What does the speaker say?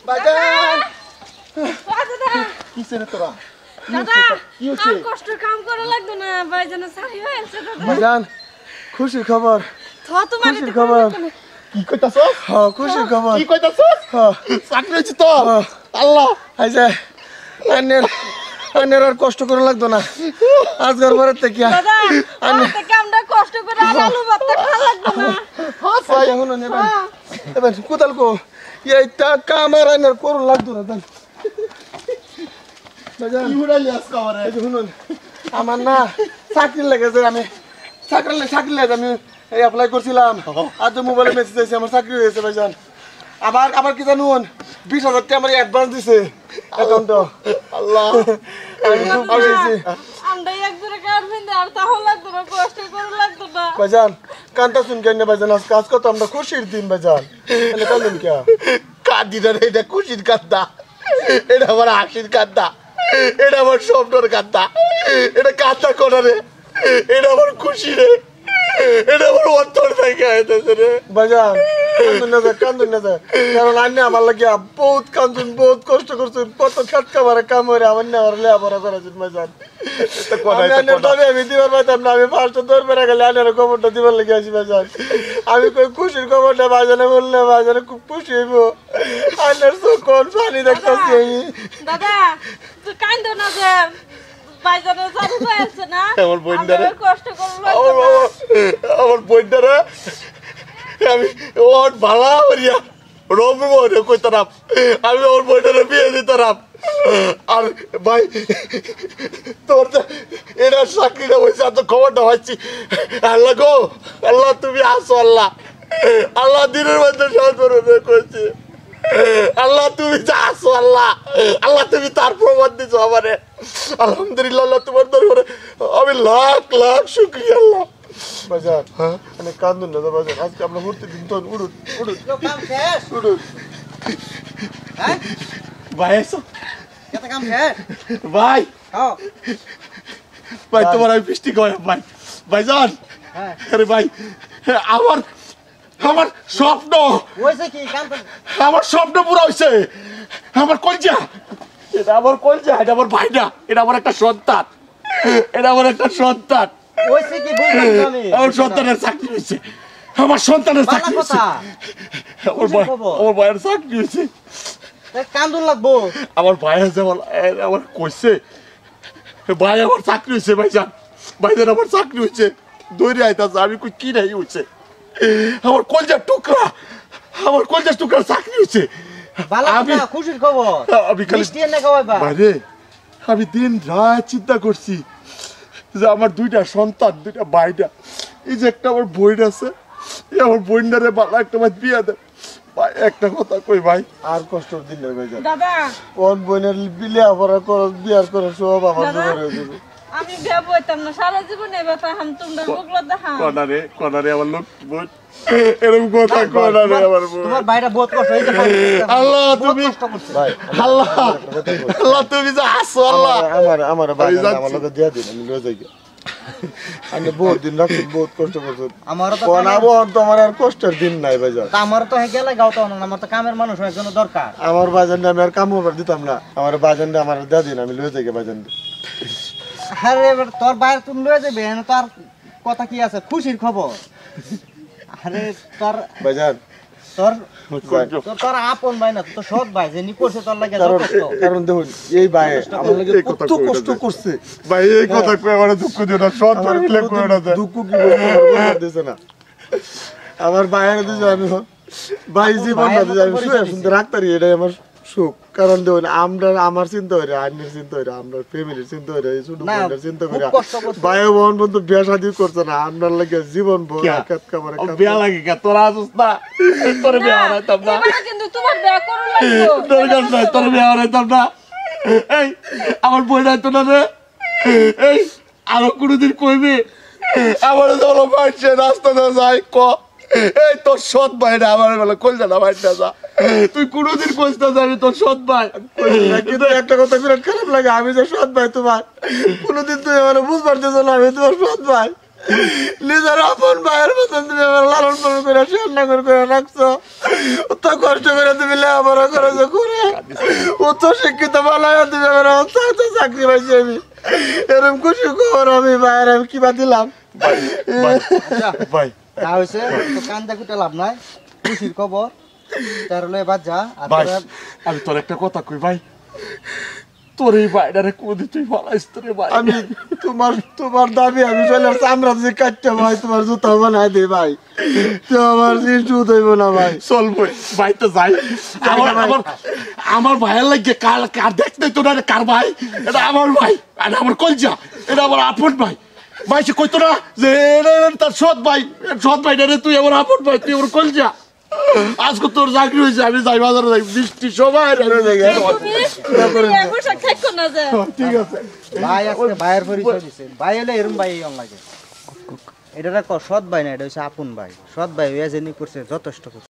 বাজান দাদা কিসে রে তোরা দাদা কি হচ্ছে কষ্ট কাম করা লাগতো না ভাইজান সারি হয়েছে দাদা বাজান খুশির খবর তোমার খুশির খবর কি কইতাছস হ্যাঁ খুশির খবর কি কইতাছস হ্যাঁ চাকরি হইছে তো আল্লাহ আইছে আন্নের আর কষ্ট করা লাগতো না আজকের পরে থেকে দাদা থেকে আমরা কষ্ট করে আলু ভাতটা খাওয়া লাগতো না হ্যাঁ ভাই এখন নেবেন এবার কোদাল কো এইটা কামার আন্নের করুন লাগতো না দান বাজান কি উড়াইলি আজকে আমারে এই শুনুন আমার না চাকরি লেগেছে আমি চাকরি লেগে আমি অ্যাপ্লাই করছিলাম আজ মোবাইলে মেসেজ আইছে আমার চাকরি হয়েছে ভাইজান আবার কি জানুন 20,000 টাকা আমার অ্যাডভান্স দিছে অ্যাকাউন্টে আল্লাহ আমি খুব খুশি হইছি আমরা একজোড়া কার বিন্দে আর তাহলে লাগতো না কষ্ট করে লাগতো না ভাইজান কান্তা শুন কেন ভাইজান আজ কাজ কত আমরা খুশির দিন ভাইজান তাহলে কান্দুন কে কাঁদি না এটা খুশির কাঁদা এটা আমার হাসির কাঁদা এটা আমার স্বপ্নর কাঁদা এটা কাঁদা করে রে এটা আমার খুশি রে এটা আমার অন্তর থেকে আইতেছে রে ভাইজান কান্দুন না কারণ আন্নে আমার লাগিয়া বহুত কান্দুন বহুত কষ্ট করছেন কত খাটকা মারা কাম হয়ে আমার না আমার লেখাপড়া করাছেন ভাইজান আমি দিবার পাইতাম না আমি ফার্স্টে দৌড় বেড়া গেলে আন্নের খবরটা দিবার লেগে আসি ভাইজান আমি কই খুশির খবরটা ভাইজানে বললে ভাইজানে খুব খুশি হইব আন্নের চোখ পানি দেখতেছি দাদা তুই কান্দো না যে ভাইজানের চালু হয়েছে না আমার বইন্দারে কষ্ট করলো আমার বইন্দারে আমি ওর ভালা করিয়া রবি মনে কইতাম আমি ওর বইন্দারে বিয়ে দিতাম আর ভাই তোর এটা চাকরিটা হয়েছে এত খবরটা হয়েছি আল্লাহ গো আল্লাহ তুমি আসো আল্লাহ আল্লাহ দিনের মধ্যে সহজ কইছি আল্লাহ তুমি যা আসো আল্লাহ আল্লাহ তুমি তার প্রমাণ দিছো আমারে আলহামদুলিল্লাহ আল্লাহ তোমার দরবারে আমি লাখ লাখ শুকরিয়া আল্লাহ বাজার মানে কান্দুন না বাজার আজকে আমরা ঘুরতে দিন তো উড়ুন কাম শেষ উড়ুন হ্যাঁ ভাই এসো কত কাম শেষ ভাই হ্যাঁ ভাই তোমার আমি বৃষ্টি কয় ভাই ভাইজান হ্যাঁ আরে ভাই আমার আমার স্বপ্ন হইছে কি কাম আমার স্বপ্ন পুরো হইছে আমার কলজা এটা আমার কলজা এটা আমার ভাইটা এটা আমার একটা সন্তান এটা আমার একটা সন্তান হইছে কি বুঝলাম না আমি আমার সন্তানের চাকরি হয়েছে আমার সন্তানের বালা চাকরি হয়েছে কথা আমার ভাইয়ের চাকরি হয়েছে কান্দুন লাগবো আমার ভাই আছে আমার কইছে ভাই আমার চাকরি হয়েছে ভাইজান ভাইজান আমার চাকরি হয়েছে দৌড়ে আইতাছে আমি কই কি নাই হয়েছে আমার কলজার টুকরা চাকরি হয়েছে বালা কথা খুশির খবর আমি খালি মিষ্টি এনে খাওয়াইবা বাইরে আমি দিন রাত চিন্তা করছি যে আমার দুইটা সন্তান দুইটা ভাইটা এই যে একটা আমার বোন আছে এই আমার বোনটারে বালা একটা ভাই বিয়া দেয় ভাই একটা কথা কই ভাই আর কষ্টর দিন নেই ভাইজান দাদা কোন বোনের বিলে আবার করো বিয়ার করো সব আমার জোরে হয়ে যাবে আমি বিয়া বইতাম না সারা জীবন এবার হাম তোমরা বগলা দেখা কোনারে আমার লোক বোন এরকম কথা কোনারে আমার বোন তোমার বাইরে বহুত কষ্ট হইছে আল্লাহ তুমি ভাই আল্লাহ আল্লাহ তুমি যা আসো আল্লাহ আমার ভাই আমার লগে দিয়া দিন আমি লয়ে যাই আমি বহুত দিন রাখছি বহুত কষ্ট করছি আমারও তো কোন আবহাওয়া তো আমার আর কষ্টের দিন নাই ভাইজান আমার তো গেলে গাও তো না আমার তো কামের মানুষ হওয়ার জন্য দরকার আমার বাজানটা আমি আর কাম করবার দিতাম না আমার বাজানটা আমার দিয়া দিন আমি লয়ে যাই বাজান আরে এবার তোর বাইরে তুমি লয়ে যাবে তোর কথা কি আছে খুশির খবর আরে তোর বাজান তোর তোর আপন ভাই না তো সৎ ভাই যে নি করছে তোর লাগে যথেষ্ট কারণ দেখুন এই ভাই আমার লাগে কত কষ্ট করছে ভাই এই কথা কই আমার দুঃখ দিও না সৎ করলে কই না দুঃখ কি বলবো দিছে না আমার ভাইয়ের দিছে আমি ভাই জীবন না দিছে আমি সুন্দর রাখতারি এটাই আমার সুখ কারণ দেখুন আমরা আমার চিন্তা হইরে আন্নের চিন্তা হইরে আমরা ফ্যামিলির চিন্তা হইরে ছোট বোনের চিন্তা করে ভাই বোন বন্ধু বিয়া শাদী করছে না আপনার লাগে জীবন ভর কাট কামড়ে বিয়া লাগে কে তোরা আসছ না তোর বিয়া হইতাম না এবার কিন্তু তোমার বিয়া করো লাগতো দরকার নাই তোর বিয়া হইতাম না এই আমার বই নাই তো না রে এই আরো কোনদিন কইবি আমার দল বাইছে রাস্তাতে যাই ক এই তোর সৎ ভাইরা আমার বলে কইল না ভাইটা যা তুই কোনদিন কইছ না যাবি তোর সৎ ভাই কিন্তু একটা কথা বিরাট খারাপ লাগে আমি যে সৎ ভাই তোমার কোনদিন তুমি আমার বুঝবার দিছ না আমি তোমার সৎ ভাই নিজের আপন ভাইয়ের মতন তুমি আমার লালন পালন করে রান্না করে রাখছো তো কষ্ট করে তুমি লেখাপড়া করেছো করে উচ্চ শিক্ষিত বানায় তুমি আমার চাকরি পাইছি আমি এরকম খুশি খবর আমি ভাইয়ের আমি কিবা দিলাম ভাই যা হয়েছে তো কান্দা কুটে লাভ নাই খুশির খবর তার হলো এবার যা আর ভাই তোরা আমি তোর একটা কথা কই ভাই তোর এই বাইরে কোদি তুই ফালাইস তোরে ভাই আমি তোমার দাবি আমি চলে চামড়া যে কাটতে ভাই তোমার জুতা বানাই দে ভাই তো আমার জিনিস হইব না ভাই চল ভাই তো যাই আমার ভাইয়ের লাগে কার দেখতে তোরা কার ভাই এটা আমার ভাই এটা আমার কলজা এটা আমার আপন ভাই ভাই সে কইতো না যে তার সৎ ভাই রে তুই আমার আপন ভাই তুই আমার কলজা আজকে তোর চাকরি হয়েছে আমি যাই বাজারে যাই বৃষ্টি সবাই তুমি এখন সব থাকো না যে ঠিক আছে ভাই আজকে ভাইয়ের পরিচয় দিছে ভাই হলে এরম ভাই লাগে এটা সৎ ভাই না এটা হচ্ছে আপন ভাই সৎ ভাই হইয়া জেনি করছে যথেষ্ট করছে